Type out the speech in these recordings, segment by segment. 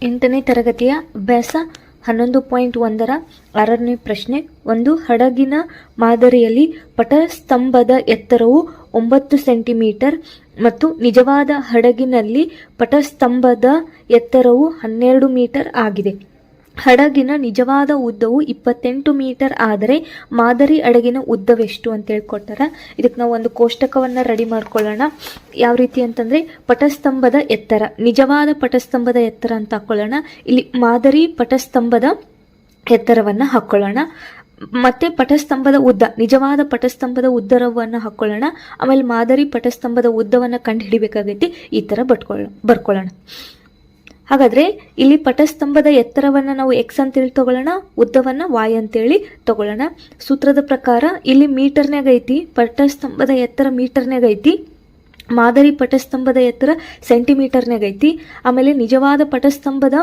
8ನೇ ತರಗತಿಯ ಅಭ್ಯಾಸ 11.1ರ 6ನೇ ಪ್ರಶ್ನೆ. ಒಂದು ಹಡಗಿನ ಮಾದರಿಯಲ್ಲಿ ಪಟಸ್ತಂಭದ ಎತ್ತರವು 9 ಸೆಂಟಿಮೀಟರ್ ಮತ್ತು ನಿಜವಾದ ಹಡಗಿನಲ್ಲಿ ಪಟಸ್ತಂಭದ ಎತ್ತರವು 12 ಮೀಟರ್ ಆಗಿದೆ. ಹಡಗಿನ ನಿಜವಾದ ಉದ್ದವು 28 ಮೀಟರ್ ಆದರೆ ಮಾದರಿ ಹಡಗಿನ ಉದ್ದವೆಷ್ಟು ಅಂತ ಹೇಳ್ಕೊಟ್ಟಾರ. ಇದಕ್ಕೆ ನಾವು ಒಂದು ಕೋಷ್ಟಕವನ್ನು ರೆಡಿ ಮಾಡ್ಕೊಳ್ಳೋಣ. ಯಾವ ರೀತಿ ಅಂತಂದರೆ ಪಟಸ್ತಂಭದ ಎತ್ತರ, ನಿಜವಾದ ಪಟಸ್ತಂಭದ ಎತ್ತರ ಅಂತ ಹಾಕ್ಕೊಳ್ಳೋಣ. ಇಲ್ಲಿ ಮಾದರಿ ಪಟಸ್ತಂಭದ ಎತ್ತರವನ್ನು ಹಾಕ್ಕೊಳ್ಳೋಣ. ಮತ್ತೆ ಪಟಸ್ತಂಭದ ಉದ್ದ, ನಿಜವಾದ ಪಟಸ್ತಂಭದ ಉದ್ದರವನ್ನು ಹಾಕ್ಕೊಳ್ಳೋಣ. ಆಮೇಲೆ ಮಾದರಿ ಪಟಸ್ತಂಭದ ಉದ್ದವನ್ನು ಕಂಡುಹಿಡಿಬೇಕಾಗೈತಿ. ಈ ಥರ ಬರ್ಕೊಳ್ಳೋಣ. ಹಾಗಾದರೆ ಇಲ್ಲಿ ಪಟಸ್ತಂಭದ ಎತ್ತರವನ್ನು ನಾವು ಎಕ್ಸ್ ಅಂತೇಳಿ ತಗೊಳ್ಳೋಣ, ಉದ್ದವನ್ನು ವಾಯ್ ಅಂತೇಳಿ ತಗೊಳ್ಳೋಣ. ಸೂತ್ರದ ಪ್ರಕಾರ ಇಲ್ಲಿ ಮೀಟರ್ನಾಗ ಐತಿ, ಪಟಸ್ತಂಭದ ಎತ್ತರ ಮೀಟರ್ನಾಗ ಐತಿ, ಮಾದರಿ ಪಟಸ್ತಂಭದ ಎತ್ತರ ಸೆಂಟಿಮೀಟರ್ನಾಗ ಐತಿ. ಆಮೇಲೆ ನಿಜವಾದ ಪಟಸ್ತಂಭದ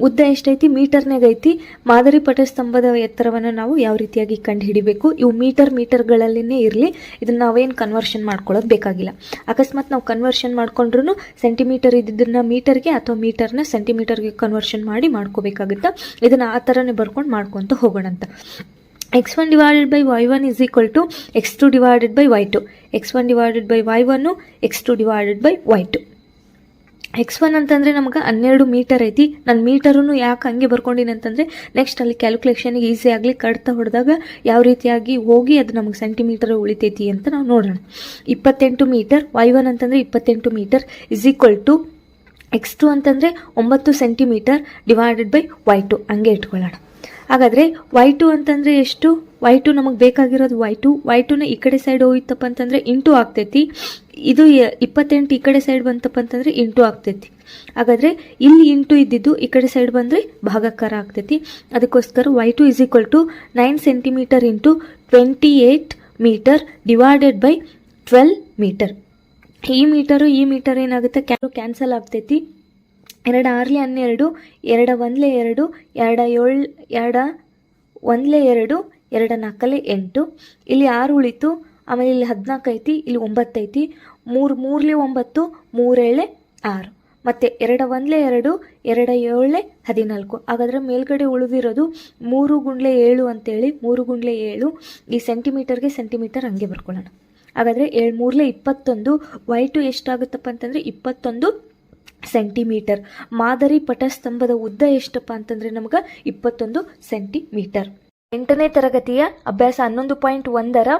ಉದ್ದ ಎಷ್ಟೈತಿ, ಮೀಟರ್ನಾಗ ಐತಿ. ಮಾದರಿ ಪಟಸ್ತಂಭದ ಎತ್ತರವನ್ನು ನಾವು ಯಾವ ರೀತಿಯಾಗಿ ಕಂಡುಹಿಡಿಬೇಕು, ಇವು ಮೀಟರ್ಗಳಲ್ಲೇ ಇರಲಿ. ಇದನ್ನು ನಾವೇನು ಕನ್ವರ್ಷನ್ ಮಾಡ್ಕೊಳ್ಳೋದು ಬೇಕಾಗಿಲ್ಲ. ಅಕಸ್ಮಾತ್ ನಾವು ಕನ್ವರ್ಷನ್ ಮಾಡ್ಕೊಂಡ್ರೂ ಸೆಂಟಿಮೀಟರ್ ಇದ್ದಿದ್ದನ್ನ ಮೀಟರ್ಗೆ ಅಥವಾ ಮೀಟರ್ನ ಸೆಂಟಿಮೀಟರ್ಗೆ ಕನ್ವರ್ಷನ್ ಮಾಡಿ ಮಾಡ್ಕೋಬೇಕಾಗುತ್ತೆ. ಇದನ್ನು ಆ ಥರನೇ ಬರ್ಕೊಂಡು ಮಾಡ್ಕೊತ ಹೋಗೋಣ ಅಂತ. x1 divided by y1 is equal to x2 divided by y2. x1 divided by y1 x2 divided by y2. x1 ಅಂತಂದರೆ ನಮಗೆ 12 ಮೀಟರ್ ಐತಿ. ನಾನು ಮೀಟರನ್ನು ಯಾಕೆ ಹಂಗೆ ಬರ್ಕೊಂಡಿನಿ ಅಂತಂದರೆ ನೆಕ್ಸ್ಟ್ ಅಲ್ಲಿ ಕ್ಯಾಲ್ಕುಲೇಷನ್ಗೆ ಈಸಿ ಆಗಲಿ, ಕಡ್ತಾ ಹೊಡೆದಾಗ ಯಾವ ರೀತಿಯಾಗಿ ಹೋಗಿ ಅದು ನಮಗೆ ಸೆಂಟಿಮೀಟರ್ ಉಳಿತೈತಿ ಅಂತ ನಾವು ನೋಡೋಣ. 28 ಮೀಟರ್, y1 ಅಂತಂದರೆ 28 metre is equal to x2 ಅಂತಂದರೆ 9 ಸೆಂಟಿಮೀಟರ್ ಡಿವೈಡೆಡ್ ಬೈ y2 ಹಂಗೆ ಇಟ್ಕೊಳ್ಳೋಣ. ಹಾಗಾದರೆ y2 ಅಂತಂದರೆ ಎಷ್ಟು, y2 ನಮಗೆ ಬೇಕಾಗಿರೋದು y2ನ ಈ ಕಡೆ ಸೈಡ್ ಹೋಯ್ತಪ್ಪ ಅಂತಂದರೆ ಇಂಟು ಆಗ್ತೈತಿ. ಇದು 28 ಈ ಕಡೆ ಸೈಡ್ ಬಂತಪ್ಪ ಅಂತಂದರೆ ಇಂಟು ಆಗ್ತೈತಿ. ಹಾಗಾದರೆ ಇಲ್ಲಿ ಇಂಟು ಇದ್ದಿದ್ದು ಈ ಕಡೆ ಸೈಡ್ ಬಂದರೆ ಭಾಗಾಕಾರ ಆಗ್ತೈತಿ. ಅದಕ್ಕೋಸ್ಕರ y2 is equal to 9 centimetre into 28 metre divided by 12 metre. ಈ ಮೀಟರ್ ಏನಾಗುತ್ತೆ, ಕ್ಯಾನ್ಸಲ್ ಆಗ್ತೈತಿ. 2 6 12, 2 1 2, 2 7 2 1 2, 2 4 8. ಇಲ್ಲಿ 6 ಉಳಿತು. ಆಮೇಲೆ ಇಲ್ಲಿ 14 ಐತಿ, ಇಲ್ಲಿ 9 ಐತಿ. 3 3 9, 3 7 6. ಮತ್ತು 2 1 2, 2 7 14. ಹಾಗಾದರೆ ಮೇಲ್ಗಡೆ ಉಳಿದಿರೋದು 3 × 7 ಅಂತೇಳಿ 3 × 7 ಈ ಸೆಂಟಿಮೀಟರ್ಗೆ ಸೆಂಟಿಮೀಟರ್ ಹಂಗೆ ಬರ್ಕೊಳ್ಳೋಣ. ಹಾಗಾದರೆ 7 3 21, y2 ಎಷ್ಟಾಗುತ್ತಪ್ಪ ಅಂತಂದರೆ 21 ಸೆಂಟಿಮೀಟರ್. ಮಾದರಿ ಪಟಸ್ತಂಭದ ಉದ್ದ ಎಷ್ಟಪ್ಪ ಅಂತಂದರೆ ನಮಗೆ 21 ಸೆಂಟಿಮೀಟರ್. 8ನೇ ತರಗತಿಯ ಅಭ್ಯಾಸ 11.1ರ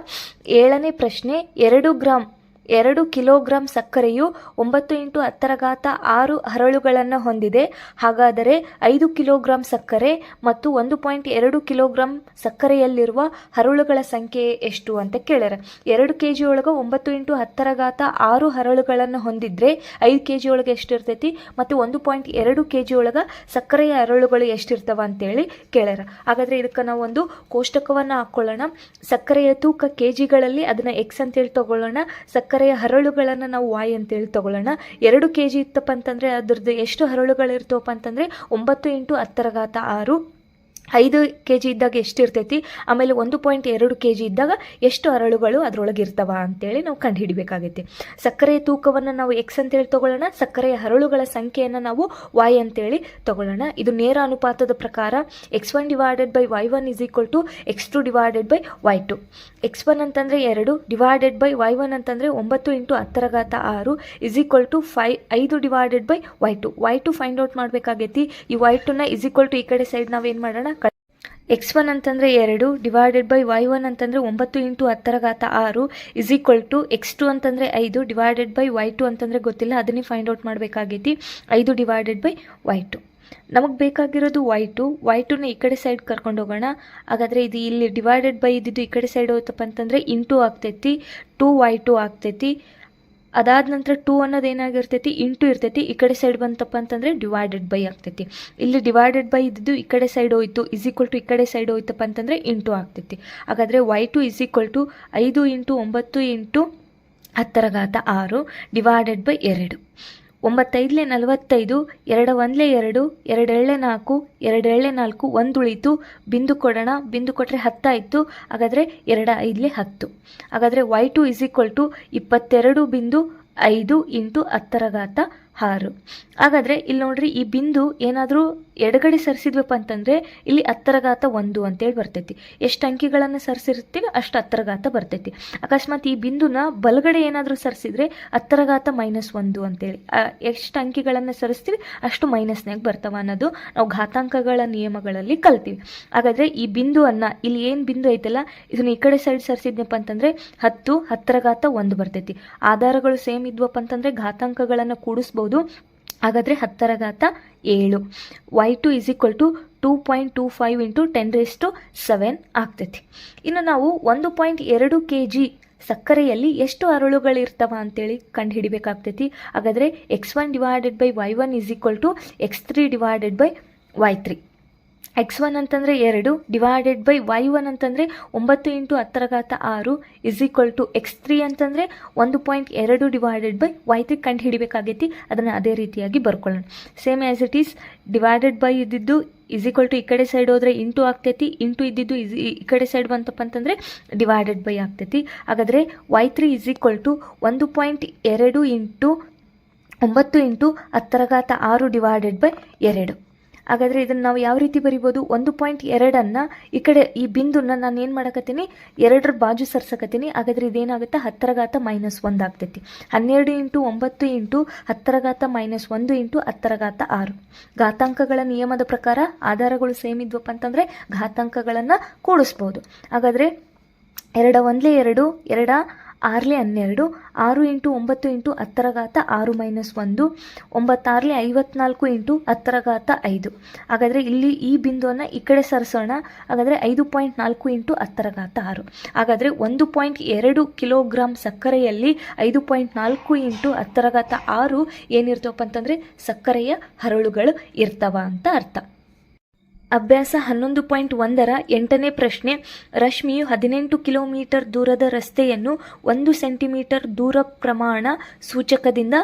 7ನೇ ಪ್ರಶ್ನೆ. 2 ಕಿಲೋಗ್ರಾಂ ಸಕ್ಕರೆಯು 9 × 10⁶ ಹರಳುಗಳನ್ನು ಹೊಂದಿದೆ. ಹಾಗಾದರೆ 5 ಕಿಲೋಗ್ರಾಂ ಸಕ್ಕರೆ ಮತ್ತು 1.2 ಕಿಲೋಗ್ರಾಂ ಸಕ್ಕರೆಯಲ್ಲಿರುವ ಹರಳುಗಳ ಸಂಖ್ಯೆ ಎಷ್ಟು ಅಂತ ಕೇಳ್ಯಾರ. 2 kg ಒಳಗೆ 9 × 10⁶ ಹರಳುಗಳನ್ನು ಹೊಂದಿದ್ರೆ 5 kg ಒಳಗೆ ಎಷ್ಟಿರ್ತೈತಿ ಮತ್ತು 1.2 kg ಒಳಗೆ ಸಕ್ಕರೆಯ ಹರಳುಗಳು ಎಷ್ಟಿರ್ತಾವ ಅಂತೇಳಿ ಕೇಳ್ಯಾರ. ಹಾಗಾದರೆ ಇದಕ್ಕೆ ನಾವು ಒಂದು ಕೋಷ್ಟಕವನ್ನು ಹಾಕ್ಕೊಳ್ಳೋಣ. ಸಕ್ಕರೆಯ ತೂಕ kgಗಳಲ್ಲಿ ಅದನ್ನು x ಅಂತೇಳಿ ತಗೊಳ್ಳೋಣ. ಸಕ್ಕರೆಯ ಹರಳುಗಳನ್ನು ನಾವು y ಅಂತೇಳಿ ತಗೊಳ್ಳೋಣ. 2 kg ಇತ್ತಪ್ಪ ಅಂತಂದರೆ ಅದ್ರದ್ದು ಎಷ್ಟು ಹರಳುಗಳಿರ್ತವಪ್ಪ ಅಂತಂದರೆ 9 × 10⁶. 5 kg ಇದ್ದಾಗ ಎಷ್ಟಿರ್ತೈತಿ, ಆಮೇಲೆ 1.2 kg ಇದ್ದಾಗ ಎಷ್ಟು ಹರಳುಗಳು ಅದರೊಳಗೆ ಇರ್ತಾವ ಅಂತೇಳಿ ನಾವು ಕಂಡುಹಿಡಿಬೇಕಾಗೈತಿ. ಸಕ್ಕರೆಯ ತೂಕವನ್ನು ನಾವು ಎಕ್ಸ್ ಅಂತೇಳಿ ತಗೊಳ್ಳೋಣ. ಸಕ್ಕರೆಯ ಹರಳುಗಳ ಸಂಖ್ಯೆಯನ್ನು ನಾವು y ಅಂತೇಳಿ ತಗೊಳ್ಳೋಣ. ಇದು ನೇರ ಅನುಪಾತದ ಪ್ರಕಾರ x1 divided by y1 is equal to x2 divided by y2. x1 ಅಂತಂದರೆ 2 ಡಿವೈಡೆಡ್ ಬೈ y1 ಅಂತಂದರೆ 9 × 10⁶ is equal to 5 divided by y2 find out ಮಾಡಬೇಕಾಗೈತಿ. ಈ y2ನ is equal to ಈ ಕಡೆ ಸೈಡ್ ನಾವೇನು ಮಾಡೋಣ, x1 ಅಂತಂದರೆ 2 ಡಿವೈಡೆಡ್ ಬೈ y1 ಅಂತಂದರೆ 9 × 10⁶ is equal to x2 ಅಂತಂದರೆ 5 ಡಿವೈಡೆಡ್ ಬೈ y2 ಅಂತಂದರೆ ಗೊತ್ತಿಲ್ಲ, ಅದನ್ನೇ ಫೈಂಡ್ ಔಟ್ ಮಾಡಬೇಕಾಗೈತಿ. 5 ಡಿವೈಡೆಡ್ ಬೈ y2. ನಮಗೆ ಬೇಕಾಗಿರೋದು y2ನ ಈ ಕಡೆ ಸೈಡ್ ಕರ್ಕೊಂಡು ಹೋಗೋಣ. ಹಾಗಾದರೆ ಇದು ಇಲ್ಲಿ ಡಿವೈಡೆಡ್ ಬೈ ಇದ್ದಿದ್ದು ಈ ಕಡೆ ಸೈಡ್ ಹೋಯ್ತಪ್ಪ ಅಂತಂದರೆ ಇಂಟು ಆಗ್ತೈತಿ, 2y2 ಆಗ್ತೈತಿ. ಅದಾದ ನಂತರ 2 ಅನ್ನೋದು ಏನಾಗಿರ್ತೈತಿ, ಇಂಟು ಇರ್ತೈತಿ. ಈ ಕಡೆ ಸೈಡ್ ಬಂತಪ್ಪ ಅಂತಂದರೆ ಡಿವೈಡೆಡ್ ಬೈ ಆಗ್ತೈತಿ. ಇಲ್ಲಿ ಡಿವೈಡೆಡ್ ಬೈ ಇದ್ದಿದ್ದು ಈ ಕಡೆ ಸೈಡ್ ಹೋಯ್ತು, ಇಸ್ ಈಕ್ವಲ್ ಟು ಈ ಕಡೆ ಸೈಡ್ ಹೋಯ್ತಪ್ಪ ಅಂತಂದರೆ ಇಂಟು ಆಗ್ತೈತಿ. ಹಾಗಾದರೆ y2 is equal to 5 × 9 × 10⁶ divided by 2. 9 5 45, 2 1 2, 2 7 4, 2 7 4, 1 ಉಳಿತು. ಬಿಂದು ಕೊಡೋಣ, ಬಿಂದು ಕೊಟ್ಟರೆ 10 ಆಯಿತು. ಹಾಗಾದರೆ 2 5 10. ಹಾಗಾದರೆ y2 is equal to 22.5 × 10⁻ 6. ಹಾಗಾದರೆ ಇಲ್ಲಿ ನೋಡ್ರಿ, ಈ ಬಿಂದು ಏನಾದರೂ ಎಡಗಡೆ ಸರಿಸಿದ್ವಪ್ಪ ಅಂತಂದರೆ ಇಲ್ಲಿ 10⁻1 ಅಂತೇಳಿ ಬರ್ತೈತಿ. ಎಷ್ಟು ಅಂಕಿಗಳನ್ನು ಸರಿಸಿರ್ತೀವಿ ಅಷ್ಟು 10 ಬರ್ತೈತಿ. ಅಕಸ್ಮಾತ್ ಈ ಬಿಂದುನ ಬಲಗಡೆ ಏನಾದರೂ ಸರಿಸಿದ್ರೆ 10⁻−1 ಅಂತೇಳಿ ಎಷ್ಟು ಅಂಕಿಗಳನ್ನು ಸರಿಸ್ತೀವಿ ಅಷ್ಟು ಮೈನಸ್ನಾಗ ಬರ್ತಾವ ಅನ್ನೋದು ನಾವು ಘಾತಾಂಕಗಳ ನಿಯಮಗಳಲ್ಲಿ ಕಲ್ತೀವಿ. ಹಾಗಾದರೆ ಈ ಬಿಂದುವನ್ನು ಇಲ್ಲಿ ಏನು ಬಿಂದು ಐತಲ್ಲ ಇದನ್ನ ಈ ಕಡೆ ಸೈಡ್ ಸರಿಸಿದ್ನಪ್ಪ ಅಂತಂದರೆ 10 10⁻1 ಬರ್ತೈತಿ. ಆಧಾರಗಳು ಸೇಮ್ ಇದ್ವಪ್ಪ ಅಂತಂದರೆ ಘಾತಾಂಕಗಳನ್ನು ಕೂಡಿಸ್ಬೋದು. ಹಾಗಾದರೆ 10⁻7. y2 = 2.25 × 10⁻7 ಆಗ್ತೈತಿ. ಇನ್ನು ನಾವು 1.2 kg ಸಕ್ಕರೆಯಲ್ಲಿ ಎಷ್ಟು ಹರಳುಗಳಿರ್ತಾವ ಅಂತೇಳಿ ಕಂಡು ಹಿಡಿಬೇಕಾಗ್ತೈತಿ. ಹಾಗಾದರೆ x1 / y1 = x3 / y3. x1 ಅಂತಂದರೆ 2 / y1 ಅಂತಂದರೆ 9 × 10⁻6 x3 ಅಂತಂದರೆ 1.2 / y3 ಕಂಡು ಹಿಡಿಬೇಕಾಗೈತಿ. ಅದನ್ನು ಅದೇ ರೀತಿಯಾಗಿ ಬರ್ಕೊಳ್ಳೋಣ. Same as it is divided by ಇದ್ದಿದ್ದು ಈ ಕಡೆ ಸೈಡ್ ಹೋದರೆ ಇಂಟು ಆಗ್ತೈತಿ, ಇಂಟು ಇದ್ದಿದ್ದು ಈ ಕಡೆ ಸೈಡ್ ಬಂತಪ್ಪ ಅಂತಂದರೆ ಡಿವೈಡೆಡ್ ಬೈ ಆಗ್ತೈತಿ. ಹಾಗಾದರೆ y3 = 1.2 × 9 × 10⁻6 / 2. ಹಾಗಾದರೆ ಇದನ್ನು ನಾವು ಯಾವ ರೀತಿ ಬರಿಬೋದು? 1.2 ಈ ಕಡೆ ಈ ಬಿಂದುನ ನಾನು ಏನು ಮಾಡಕತ್ತೀನಿ, 2ರ ಬಾಜು ಸರ್ಸಕತ್ತೀನಿ. ಹಾಗಾದರೆ ಇದೇನಾಗುತ್ತೆ? 10⁻−1 ಆಗ್ತೈತಿ. 12 × 9 × 10⁻−1 × 10⁻6. ಘಾತಾಂಕಗಳ ನಿಯಮದ ಪ್ರಕಾರ ಆಧಾರಗಳು ಸೇಮ್ ಇದ್ವಪ್ಪ ಅಂತಂದರೆ ಘಾತಾಂಕಗಳನ್ನು ಕೂಡಿಸ್ಬೋದು. ಹಾಗಾದರೆ 2 × 1 2, 2 6 12, 6 × 9 × 10⁻6−1, 9 6 54 × 10⁻5. ಹಾಗಾದರೆ ಇಲ್ಲಿ ಈ ಬಿಂದುವನ್ನು ಈ ಕಡೆ ಸರಿಸೋಣ. ಹಾಗಾದರೆ 5.4 × 10⁻6. ಹಾಗಾದರೆ 1.2 ಕಿಲೋಗ್ರಾಮ್ ಸಕ್ಕರೆಯಲ್ಲಿ 5.4 × 10⁻6 ಏನಿರ್ತವಪ್ಪ ಅಂತಂದರೆ ಸಕ್ಕರೆಯ ಹರಳುಗಳು ಇರ್ತಾವ ಅಂತ ಅರ್ಥ. ಅಭ್ಯಾಸ 11.1ರ 8ನೇ ಪ್ರಶ್ನೆ. ರಶ್ಮಿಯು 18 ಕಿಲೋಮೀಟರ್ ದೂರದ ರಸ್ತೆಯನ್ನು 1 ಸೆಂಟಿಮೀಟರ್ ದೂರ ಪ್ರಮಾಣ ಸೂಚಕದಿಂದ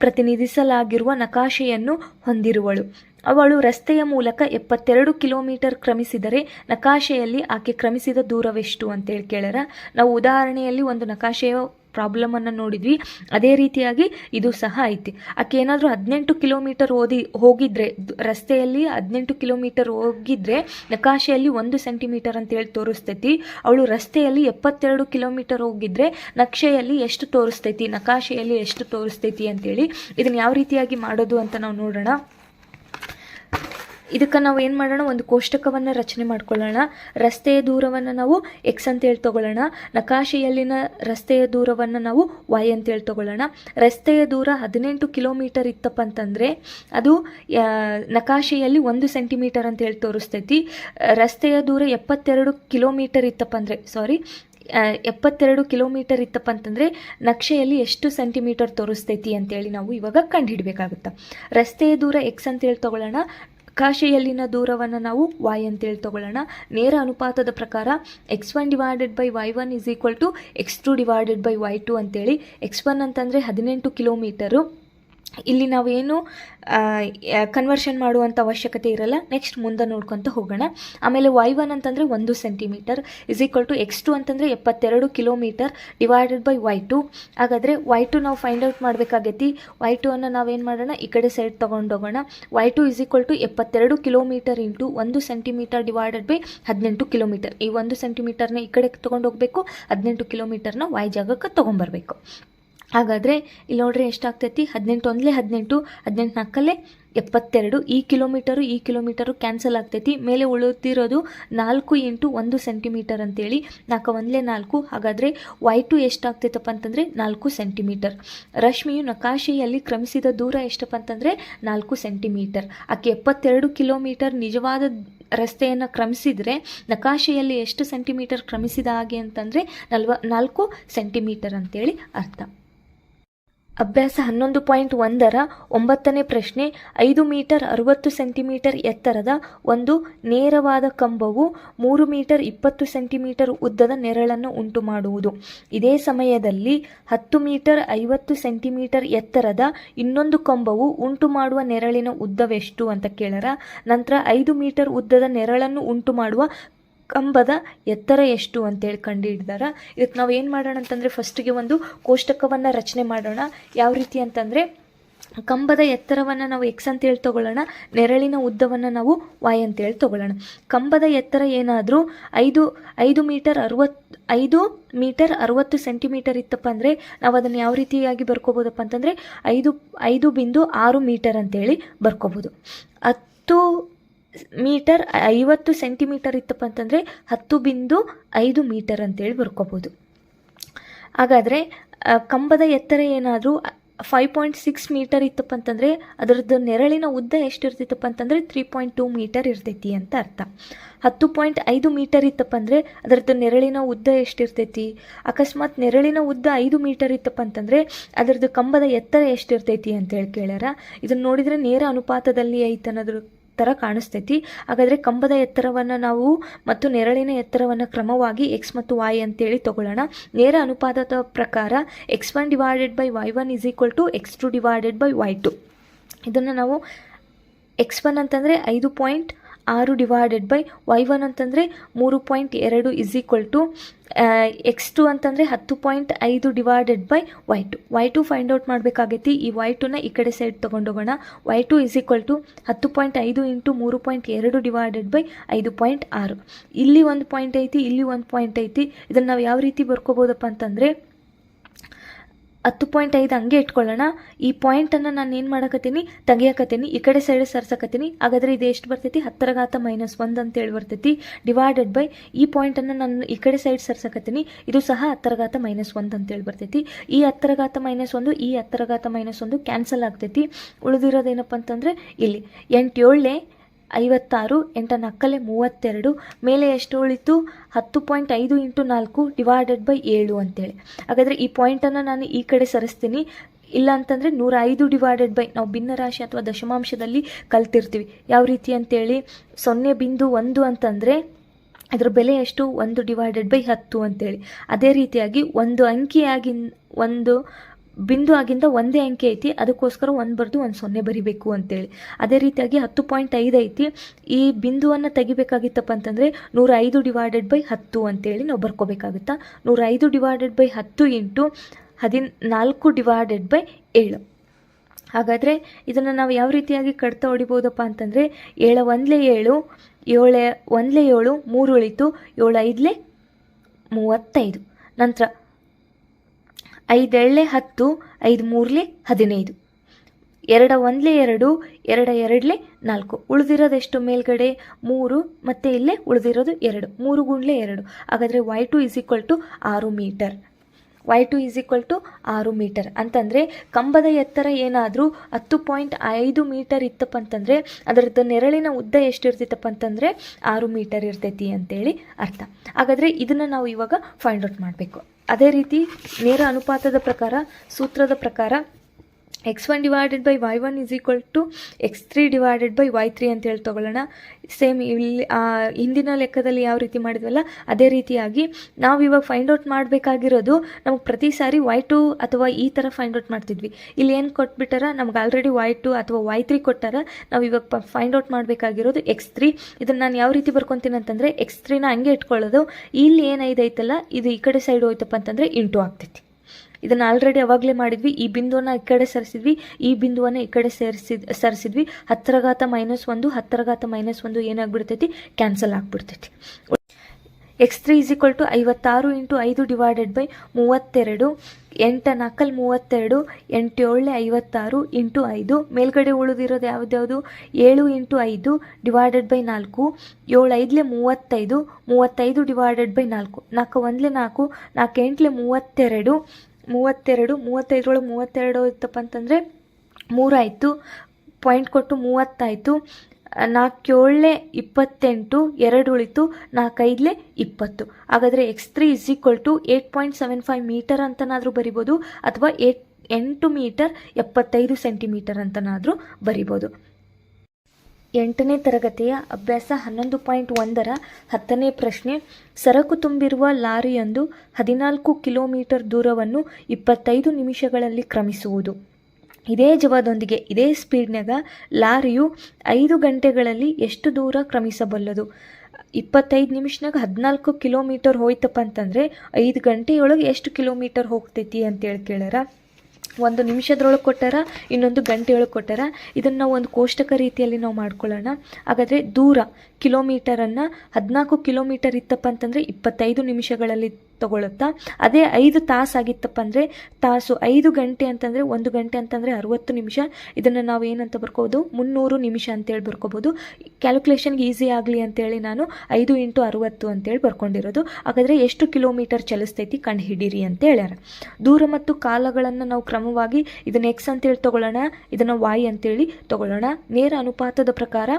ಪ್ರತಿನಿಧಿಸಲಾಗಿರುವ ನಕಾಶೆಯನ್ನು ಹೊಂದಿರುವಳು. ಅವಳು ರಸ್ತೆಯ ಮೂಲಕ 72 ಕಿಲೋಮೀಟರ್ ಕ್ರಮಿಸಿದರೆ ನಕಾಶೆಯಲ್ಲಿ ಆಕೆ ಕ್ರಮಿಸಿದ ದೂರವೆಷ್ಟು ಅಂತೇಳಿ ಕೇಳ್ಯಾರ. ನಾವು ಉದಾಹರಣೆಯಲ್ಲಿ ಒಂದು ನಕಾಶೆಯ ಪ್ರಾಬ್ಲಮನ್ನು ನೋಡಿದ್ವಿ. ಅದೇ ರೀತಿಯಾಗಿ ಇದು ಸಹ ಐತಿ. ಆಕೆ ಏನಾದರೂ 18 ಕಿಲೋಮೀಟರ್ ಹೋಗಿದ್ರೆ ರಸ್ತೆಯಲ್ಲಿ 18 ಕಿಲೋಮೀಟರ್ ಹೋಗಿದ್ರೆ ನಕಾಶೆಯಲ್ಲಿ 1 ಸೆಂಟಿಮೀಟರ್ ಅಂತೇಳಿ ತೋರಿಸ್ತೈತಿ. ಅವಳು ರಸ್ತೆಯಲ್ಲಿ 72 ಕಿಲೋಮೀಟರ್ ಹೋಗಿದ್ರೆ ನಕ್ಷೆಯಲ್ಲಿ ಎಷ್ಟು ತೋರಿಸ್ತೈತಿ, ನಕಾಶೆಯಲ್ಲಿ ಎಷ್ಟು ತೋರಿಸ್ತೈತಿ ಅಂತೇಳಿ ಇದನ್ನು ಯಾವ ರೀತಿಯಾಗಿ ಮಾಡೋದು ಅಂತ ನಾವು ನೋಡೋಣ. ಇದಕ್ಕೆ ನಾವು ಏನು ಮಾಡೋಣ, ಒಂದು ಕೋಷ್ಟಕವನ್ನು ರಚನೆ ಮಾಡ್ಕೊಳ್ಳೋಣ. ರಸ್ತೆಯ ದೂರವನ್ನು ನಾವು ಎಕ್ಸ್ ಅಂತೇಳಿ ತೊಗೊಳ್ಳೋಣ. ನಕಾಶೆಯಲ್ಲಿನ ರಸ್ತೆಯ ದೂರವನ್ನು ನಾವು ವೈ ಅಂತೇಳಿ ತೊಗೊಳ್ಳೋಣ. ರಸ್ತೆಯ ದೂರ 18 ಕಿಲೋಮೀಟರ್ ಇತ್ತಪ್ಪ ಅಂತಂದರೆ ಅದು ನಕಾಶೆಯಲ್ಲಿ 1 ಸೆಂಟಿಮೀಟರ್ ಅಂತೇಳಿ ತೋರಿಸ್ತೈತಿ. ರಸ್ತೆಯ ದೂರ 72 ಕಿಲೋಮೀಟರ್ ಇತ್ತಪ್ಪ ಅಂದರೆ 72 ಕಿಲೋಮೀಟರ್ ಇತ್ತಪ್ಪ ಅಂತಂದರೆ ನಕ್ಷೆಯಲ್ಲಿ ಎಷ್ಟು ಸೆಂಟಿಮೀಟರ್ ತೋರಿಸ್ತೈತಿ ಅಂತೇಳಿ ನಾವು ಇವಾಗ ಕಂಡುಹಿಡಬೇಕಾಗುತ್ತೆ. ರಸ್ತೆಯ ದೂರ ಎಕ್ಸ್ ಅಂತೇಳಿ ತೊಗೊಳ್ಳೋಣ. ನಕಾಶೆಯಲ್ಲಿನ ದೂರವನ್ನು ನಾವು y ಅಂತೇಳಿ ತೊಗೊಳ್ಳೋಣ. ನೇರ ಅನುಪಾತದ ಪ್ರಕಾರ x1 / y1 = x2 / y2 ಅಂತೇಳಿ. x1 ಅಂತಂದರೆ 18 ಕಿಲೋಮೀಟರು. ಇಲ್ಲಿ ನಾವೇನು ಕನ್ವರ್ಷನ್ ಮಾಡುವಂಥ ಅವಶ್ಯಕತೆ ಇರಲ್ಲ. ನೆಕ್ಸ್ಟ್ ಮುಂದೆ ನೋಡ್ಕೊತ ಹೋಗೋಣ. ಆಮೇಲೆ y1 ಅಂತಂದರೆ 1 ಸೆಂಟಿಮೀಟರ್ x2 ಅಂತಂದರೆ 72 ಕಿಲೋಮೀಟರ್ /y2. ಹಾಗಾದರೆ y2 ನಾವು ಫೈಂಡ್ ಔಟ್ ಮಾಡಬೇಕಾಗೈತಿ. y2 ಅನ್ನು ನಾವೇನು ಮಾಡೋಣ, ಈ ಕಡೆ ಸೈಡ್ ತೊಗೊಂಡೋಗೋಣ. y2 = 72 kilometre into 1 centimetre /18 kilometre. ಈ 1 ಸೆಂಟಿಮೀಟರ್ನ ಈ ಕಡೆ ತೊಗೊಂಡೋಗ್ಬೇಕು, 18 ಕಿಲೋಮೀಟರ್ನ y ಜಾಗಕ್ಕೆ ತೊಗೊಂಬರ್ಬೇಕು. ಹಾಗಾದರೆ ಇಲ್ಲಿ ನೋಡ್ರಿ ಎಷ್ಟಾಗ್ತೈತಿ, 18 1 18, 18 4 72. ಈ ಕಿಲೋಮೀಟರು ಕ್ಯಾನ್ಸಲ್ ಆಗ್ತೈತಿ. ಮೇಲೆ ಉಳಿದಿರೋದು 4 × 1 ಸೆಂಟಿಮೀಟರ್ ಅಂತೇಳಿ. 4 1 4. ಹಾಗಾದರೆ y2 ಎಷ್ಟಾಗ್ತೈತಪ್ಪ ಅಂತಂದರೆ 4 ಸೆಂಟಿಮೀಟರ್. ರಶ್ಮಿಯು ನಕಾಶೆಯಲ್ಲಿ ಕ್ರಮಿಸಿದ ದೂರ ಎಷ್ಟಪ್ಪ ಅಂತಂದರೆ 4 ಸೆಂಟಿಮೀಟರ್. ಆಕೆ 72 ಕಿಲೋಮೀಟರ್ ನಿಜವಾದ ರಸ್ತೆಯನ್ನು ಕ್ರಮಿಸಿದರೆ ನಕಾಶೆಯಲ್ಲಿ ಎಷ್ಟು ಸೆಂಟಿಮೀಟರ್ ಕ್ರಮಿಸಿದ ಹಾಗೆ ಅಂತಂದರೆ 4 ಸೆಂಟಿಮೀಟರ್ ಅಂತೇಳಿ ಅರ್ಥ. ಅಭ್ಯಾಸ 11.1ರ 9ನೇ ಪ್ರಶ್ನೆ. 5 ಮೀಟರ್ 60 ಸೆಂಟಿಮೀಟರ್ ಎತ್ತರದ ಒಂದು ನೇರವಾದ ಕಂಬವು 3 ಮೀಟರ್ 20 ಸೆಂಟಿಮೀಟರ್ ಉದ್ದದ ನೆರಳನ್ನು ಉಂಟು ಮಾಡುವುದು. ಇದೇ ಸಮಯದಲ್ಲಿ 10 ಮೀಟರ್ 50 ಸೆಂಟಿಮೀಟರ್ ಎತ್ತರದ ಇನ್ನೊಂದು ಕಂಬವು ಉಂಟು ಮಾಡುವ ನೆರಳಿನ ಉದ್ದವೆಷ್ಟು ಅಂತ ಕೇಳರ. ನಂತರ 5 ಮೀಟರ್ ಉದ್ದದ ನೆರಳನ್ನು ಉಂಟು ಮಾಡುವ ಕಂಬದ ಎತ್ತರ ಎಷ್ಟು ಅಂತೇಳಿ ಕಂಡುಹಿಡಿದಾರ. ಇದಕ್ಕೆ ನಾವು ಏನು ಮಾಡೋಣ ಅಂತಂದರೆ ಫಸ್ಟಿಗೆ ಒಂದು ಕೋಷ್ಟಕವನ್ನು ರಚನೆ ಮಾಡೋಣ. ಯಾವ ರೀತಿ ಅಂತಂದರೆ ಕಂಬದ ಎತ್ತರವನ್ನು ನಾವು ಎಕ್ಸ್ ಅಂತೇಳಿ ತೊಗೊಳ್ಳೋಣ, ನೆರಳಿನ ಉದ್ದವನ್ನು ನಾವು ವಾಯ್ ಅಂತೇಳಿ ತೊಗೊಳ್ಳೋಣ. ಕಂಬದ ಎತ್ತರ ಏನಾದರೂ 5 ಮೀಟರ್ 60 ಸೆಂಟಿಮೀಟರ್ ಇತ್ತಪ್ಪ ಅಂದರೆ ನಾವು ಅದನ್ನು ಯಾವ ರೀತಿಯಾಗಿ ಬರ್ಕೋಬೋದಪ್ಪ ಅಂತಂದರೆ 5.6 ಮೀಟರ್ ಅಂತೇಳಿ ಬರ್ಕೋಬೋದು. 10 ಮೀಟರ್ 50 ಸೆಂಟಿಮೀಟರ್ ಇತ್ತಪ್ಪ ಅಂತಂದರೆ 10.5 ಮೀಟರ್ ಅಂತೇಳಿ ಬರ್ಕೋಬೋದು. ಹಾಗಾದರೆ ಕಂಬದ ಎತ್ತರ ಏನಾದರೂ 5.6 ಮೀಟರ್ ಇತ್ತಪ್ಪ ಅಂತಂದರೆ ಅದರದ್ದು ನೆರಳಿನ ಉದ್ದ ಎಷ್ಟಿರ್ತಿತ್ತಪ್ಪ ಅಂತಂದರೆ 3.2 ಮೀಟರ್ ಇರ್ತೈತಿ ಅಂತ ಅರ್ಥ. 10.5 ಮೀಟರ್ ಇತ್ತಪ್ಪ ಅಂದರೆ ಅದರದ್ದು ನೆರಳಿನ ಉದ್ದ ಎಷ್ಟಿರ್ತೈತಿ. ಅಕಸ್ಮಾತ್ ನೆರಳಿನ ಉದ್ದ 5 ಮೀಟರ್ ಇತ್ತಪ್ಪ ಅಂತಂದರೆ ಅದರದ್ದು ಕಂಬದ ಎತ್ತರ ಎಷ್ಟಿರ್ತೈತಿ ಅಂತೇಳಿ ಕೇಳ್ಯಾರ. ಇದನ್ನು ನೋಡಿದರೆ ನೇರ ಅನುಪಾತದಲ್ಲಿ ಐತೆ ಅನ್ನೋದ್ರ ಥರ ಕಾಣಿಸ್ತೈತಿ. ಹಾಗಾದರೆ ಕಂಬದ ಎತ್ತರವನ್ನು ನಾವು ಮತ್ತು ನೆರಳಿನ ಎತ್ತರವನ್ನು ಕ್ರಮವಾಗಿ ಎಕ್ಸ್ ಮತ್ತು ವಾಯ್ ಅಂತೇಳಿ ತಗೊಳ್ಳೋಣ. ನೇರ ಅನುಪಾತದ ಪ್ರಕಾರ x1 / y1 = x2 / y2. ಇದನ್ನು ನಾವು x1 ಅಂತಂದರೆ 5.6 ಡಿವೈಡೆಡ್ ಬೈ y1 ಅಂತಂದರೆ 3.2 x2 ಅಂತಂದರೆ 10.5 divided by y2 find out ಮಾಡಬೇಕಾಗೈತಿ. ಈ y2ನ ಈ ಕಡೆ ಸೈಡ್ ತೊಗೊಂಡೋಗೋಣ. y2 10.5 into 3.2 divided by 5.6. ಇಲ್ಲಿ ಒಂದು ಪಾಯಿಂಟ್ ಐತಿ, ಇಲ್ಲಿ ಒಂದು ಪಾಯಿಂಟ್ ಐತಿ. ಇದನ್ನು ನಾವು ಯಾವ ರೀತಿ ಬರ್ಕೋಬೋದಪ್ಪ ಅಂತಂದರೆ 10.5 ಹಂಗೆ ಇಟ್ಕೊಳ್ಳೋಣ. ಈ ಪಾಯಿಂಟನ್ನು ನಾನು ಏನು ಮಾಡಕತ್ತೀನಿ, ತೆಗಿಯಕತ್ತೀನಿ, ಈ ಕಡೆ ಸೈಡ್ ಸರ್ಸಕತ್ತೀನಿ. ಹಾಗಾದರೆ ಇದು ಎಷ್ಟು ಬರ್ತೈತಿ, 10⁻⁻1 ಅಂತೇಳಿ ಬರ್ತೈತಿ. ಡಿವೈಡೆಡ್ ಬೈ ಈ ಪಾಯಿಂಟನ್ನು ನಾನು ಈ ಕಡೆ ಸೈಡ್ ಸರ್ಸಕತ್ತೀನಿ, ಇದು ಸಹ 10⁻⁻1 ಅಂತೇಳಿ ಬರ್ತೈತಿ. ಈ 10⁻⁻1 ಈ 10⁻⁻1 ಕ್ಯಾನ್ಸಲ್ ಆಗ್ತೈತಿ. ಉಳಿದಿರೋದೇನಪ್ಪ ಅಂತಂದರೆ ಇಲ್ಲಿ 8 7 56, 8 4 32, ಮೇಲೆ ಎಷ್ಟು ಉಳಿತು 10.5 ಇಂಟು 4 ಡಿವೈಡೆಡ್ ಬೈ 7 ಅಂತೇಳಿ. ಹಾಗಾದರೆ ಈ ಪಾಯಿಂಟನ್ನು ನಾನು ಈ ಕಡೆ ಸರಿಸ್ತೀನಿ. ಇಲ್ಲ ಅಂತಂದರೆ 105 ಡಿವೈಡೆಡ್ ಬೈ, ನಾವು ಭಿನ್ನರಾಶಿ ಅಥವಾ ದಶಮಾಂಶದಲ್ಲಿ ಕಲ್ತಿರ್ತೀವಿ ಯಾವ ರೀತಿ ಅಂತೇಳಿ. 0.1 ಅಂತಂದರೆ ಅದರ ಬೆಲೆ ಎಷ್ಟು, 1 ಡಿವೈಡೆಡ್ ಬೈ 10 ಅಂತೇಳಿ. ಅದೇ ರೀತಿಯಾಗಿ ಒಂದು ಬಿಂದು ಆಗಿಂದ ಒಂದೇ ಅಂಕೆ ಐತಿ, ಅದಕ್ಕೋಸ್ಕರ 1 ಬರೆದು 1 0 ಬರಿಬೇಕು ಅಂತೇಳಿ. ಅದೇ ರೀತಿಯಾಗಿ 10.5 ಐತಿ, ಈ ಬಿಂದುವನ್ನು ತೆಗಿಬೇಕಾಗಿತ್ತಪ್ಪ ಅಂತಂದರೆ 105 ಡಿವೈಡೆಡ್ ಬೈ 10 ಅಂತೇಳಿ ನಾವು ಬರ್ಕೋಬೇಕಾಗುತ್ತಾ. 105 divided by 10 into 14 divided by 7. ಹಾಗಾದರೆ ಇದನ್ನು ನಾವು ಯಾವ ರೀತಿಯಾಗಿ ಕಡ್ತಾ ಹೊಡಿಬೋದಪ್ಪ ಅಂತಂದರೆ 7 1 7, 7 1 7, 3 ಉಳಿತು, 7 5 35. ನಂತರ 5 7 10, 5 3 15, 2 1 2, 2 2 4. ಉಳಿದಿರೋದೆಷ್ಟು ಮೇಲ್ಗಡೆ 3, ಮತ್ತು ಇಲ್ಲೇ ಉಳಿದಿರೋದು 2, 3 ಗುಂಡ್ಲೆ 2. ಹಾಗಾದರೆ y2 6 ಮೀಟರ್. y2 6 ಮೀಟರ್ ಅಂತಂದರೆ ಕಂಬದ ಎತ್ತರ ಏನಾದರೂ 10.5 ಮೀಟರ್ ಇತ್ತಪ್ಪ ಅಂತಂದರೆ ಅದರದ್ದು ನೆರಳಿನ ಉದ್ದ ಎಷ್ಟಿರ್ತಿತ್ತಪ್ಪ ಅಂತಂದರೆ 6 ಮೀಟರ್ ಇರ್ತೈತಿ ಅಂತೇಳಿ ಅರ್ಥ. ಹಾಗಾದರೆ ಇದನ್ನು ನಾವು ಇವಾಗ ಫೈಂಡ್ ಔಟ್ ಮಾಡಬೇಕು. ಅದೇ ರೀತಿ ನೇರ ಅನುಪಾತದ ಪ್ರಕಾರ, ಸೂತ್ರದ ಪ್ರಕಾರ x1 divided by y1 x3 divided by y3 ಅಂತೇಳಿ ತೊಗೊಳ್ಳೋಣ. ಸೇಮ್ ಇಲ್ಲಿ ಹಿಂದಿನ ಲೆಕ್ಕದಲ್ಲಿ ಯಾವ ರೀತಿ ಮಾಡಿದ್ವಲ್ಲ ಅದೇ ರೀತಿಯಾಗಿ ನಾವು ಇವಾಗ ಫೈಂಡ್ ಔಟ್ ಮಾಡಬೇಕಾಗಿರೋದು, ನಮಗೆ ಪ್ರತಿ ಸಾರಿ y2 ಅಥವಾ ಈ ಥರ ಫೈಂಡ್ ಔಟ್ ಮಾಡ್ತಿದ್ವಿ. ಇಲ್ಲಿ ಏನು ಕೊಟ್ಬಿಟ್ಟಾರ, ನಮ್ಗೆ ಆಲ್ರೆಡಿ y2 ಅಥವಾ y3 ಕೊಟ್ಟಾರ. ನಾವು ಇವಾಗ ಫೈಂಡ್ ಔಟ್ ಮಾಡಬೇಕಾಗಿರೋದು x3. ಇದನ್ನು ನಾನು ಯಾವ ರೀತಿ ಬರ್ಕೊತೀನಿ ಅಂತಂದರೆ x3ನ ಹಂಗೆ ಇಟ್ಕೊಳ್ಳೋದು. ಇಲ್ಲಿ ಏನೈತಲ್ಲ ಇದು ಈ ಕಡೆ ಸೈಡ್ ಹೋಯ್ತಪ್ಪ ಅಂತಂದರೆ ಇಂಟು ಆಗ್ತೈತಿ. ಇದನ್ನು ಆಲ್ರೆಡಿ ಅವಾಗಲೇ ಮಾಡಿದ್ವಿ. ಈ ಬಿಂದುವನ್ನು ಈ ಕಡೆ ಸರಿಸಿದ್ವಿ, ಈ ಬಿಂದುವನ್ನು ಈ ಕಡೆ ಸರಿಸಿದ್ವಿ. 10⁻⁻1 10⁻⁻1 ಏನಾಗ್ಬಿಡ್ತೈತಿ, ಕ್ಯಾನ್ಸಲ್ ಆಗಿಬಿಡ್ತೈತಿ. x3 56 into 5 divided by 32, 8 4 32, 8 7 56 into 5. ಮೇಲ್ಗಡೆ ಉಳಿದಿರೋದು ಯಾವ್ದ್ಯಾವುದು, 7 ಇಂಟು 5 ಡಿವೈಡೆಡ್ ಬೈ 4, 7 5 35, 35 ಡಿವೈಡೆಡ್ ಬೈ 4, 4 1 4, 4 8 32, 35 32 ಇತ್ತಪ್ಪ ಅಂತಂದರೆ 3 ಆಯಿತು. ಪಾಯಿಂಟ್ ಕೊಟ್ಟು 30 ಆಯಿತು. 4 7 28, 2 ಉಳಿತು, 4 5 20. ಹಾಗಾದರೆ x3 8.75 ಮೀಟರ್ ಅಂತನಾದರೂ ಬರಿಬೋದು, ಅಥವಾ 8 ಮೀಟರ್ 75 ಸೆಂಟಿಮೀಟರ್ ಅಂತನಾದರೂ ಬರಿಬೋದು. 8ನೇ ತರಗತಿಯ ಅಭ್ಯಾಸ 11.1ರ 10ನೇ ಪ್ರಶ್ನೆ. ಸರಕು ತುಂಬಿರುವ ಲಾರಿಯೊಂದು 14 ಕಿಲೋಮೀಟರ್ ದೂರವನ್ನು 25 ನಿಮಿಷಗಳಲ್ಲಿ ಕ್ರಮಿಸುವುದು. ಇದೇ ಜವದೊಂದಿಗೆ ಇದೇ ಸ್ಪೀಡ್ನಾಗ ಲಾರಿಯು 5 ಗಂಟೆಗಳಲ್ಲಿ ಎಷ್ಟು ದೂರ ಕ್ರಮಿಸಬಲ್ಲದು? 25 ನಿಮಿಷನಾಗ 14 ಕಿಲೋಮೀಟರ್ ಹೋಯ್ತಪ್ಪ ಅಂತಂದರೆ 5 ಗಂಟೆಯೊಳಗೆ ಎಷ್ಟು ಕಿಲೋಮೀಟರ್ ಹೋಗ್ತೈತಿ ಅಂತೇಳಿ ಕೇಳ್ಯಾರ. ಒಂದು ನಿಮಿಷದೊಳಗೆ ಕೊಟ್ಟಾರ, ಇನ್ನೊಂದು ಗಂಟೆಯೊಳಗೆ ಕೊಟ್ಟಾರ. ಇದನ್ನು ನಾವು ಒಂದು ಕೋಷ್ಟಕ ರೀತಿಯಲ್ಲಿ ನಾವು ಮಾಡ್ಕೊಳ್ಳೋಣ. ಹಾಗಾದರೆ ದೂರ ಕಿಲೋಮೀಟರನ್ನು 14 ಕಿಲೋಮೀಟರ್ ಇತ್ತಪ್ಪ ಅಂತಂದರೆ 25 ನಿಮಿಷಗಳಲ್ಲಿ ತಗೊಳುತ್ತಾ. ಅದೇ 5 ತಾಸು ಆಗಿತ್ತಪ್ಪ ಅಂದರೆ ತಾಸು, 5 ಗಂಟೆ ಅಂತಂದರೆ 1 ಗಂಟೆ ಅಂತಂದರೆ 60 ನಿಮಿಷ. ಇದನ್ನು ನಾವು ಏನಂತ ಬರ್ಕೋಬೋದು, 300 ನಿಮಿಷ ಅಂತೇಳಿ ಬರ್ಕೋಬೋದು. ಕ್ಯಾಲ್ಕುಲೇಷನ್ಗೆ ಈಸಿ ಆಗಲಿ ಅಂತೇಳಿ ನಾನು 5 × 60 ಅಂತೇಳಿ ಬರ್ಕೊಂಡಿರೋದು. ಹಾಗಾದರೆ ಎಷ್ಟು ಕಿಲೋಮೀಟರ್ ಚಲಿಸ್ತೈತಿ ಕಂಡು ಹಿಡೀರಿ ಅಂತ ಹೇಳ್ಯಾರ. ದೂರ ಮತ್ತು ಕಾಲಗಳನ್ನು ನಾವು ಕ್ರಮವಾಗಿ ಇದನ್ನು ಎಕ್ಸ್ ಅಂತೇಳಿ ತೊಗೊಳ್ಳೋಣ, ಇದನ್ನು y ಅಂತೇಳಿ ತೊಗೊಳ್ಳೋಣ. ನೇರ ಅನುಪಾತದ ಪ್ರಕಾರ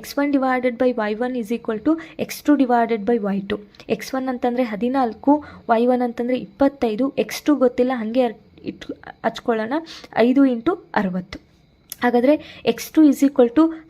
x1 / y1 = x2 / y2. x1 ಅಂತಂದರೆ 14, y1 ಅಂತಂದರೆ 25, x2 ಗೊತ್ತಿಲ್ಲ, ಹಾಗೆ ಹಚ್ಕೊಳ್ಳೋಣ 5 × 60. ಹಾಗಾದರೆ x2 =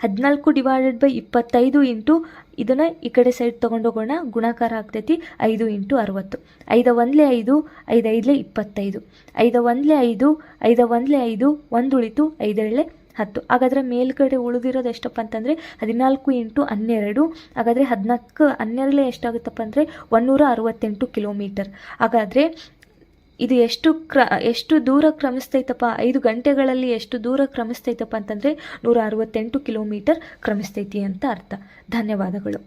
14 / 25 ಇಂಟು ಇದನ್ನು ಈ ಕಡೆ ಸೈಡ್ ತೊಗೊಂಡೋಗೋಣ, ಗುಣಾಕಾರ ಆಗ್ತೈತಿ 5 × 60. 5 1 5, 5 5 25, 5 1 5, 5 1 5, 1 ಉಳಿತು, 5 7 10. ಹಾಗಾದರೆ ಮೇಲ್ಗಡೆ ಉಳಿದಿರೋದು ಎಷ್ಟಪ್ಪ ಅಂತಂದರೆ 14 × 12. ಹಾಗಾದರೆ 14 12 ಎಷ್ಟಾಗುತ್ತಪ್ಪ ಅಂದರೆ 168 ಕಿಲೋಮೀಟರ್. ಹಾಗಾದರೆ ಇದು ಎಷ್ಟು ದೂರ ಕ್ರಮಿಸ್ತೈತಪ್ಪ, 5 ಗಂಟೆಗಳಲ್ಲಿ ಎಷ್ಟು ದೂರ ಕ್ರಮಿಸ್ತೈತಪ್ಪ ಅಂತಂದರೆ 168 ಕಿಲೋಮೀಟರ್ ಕ್ರಮಿಸ್ತೈತಿ ಅಂತ ಅರ್ಥ. ಧನ್ಯವಾದಗಳು.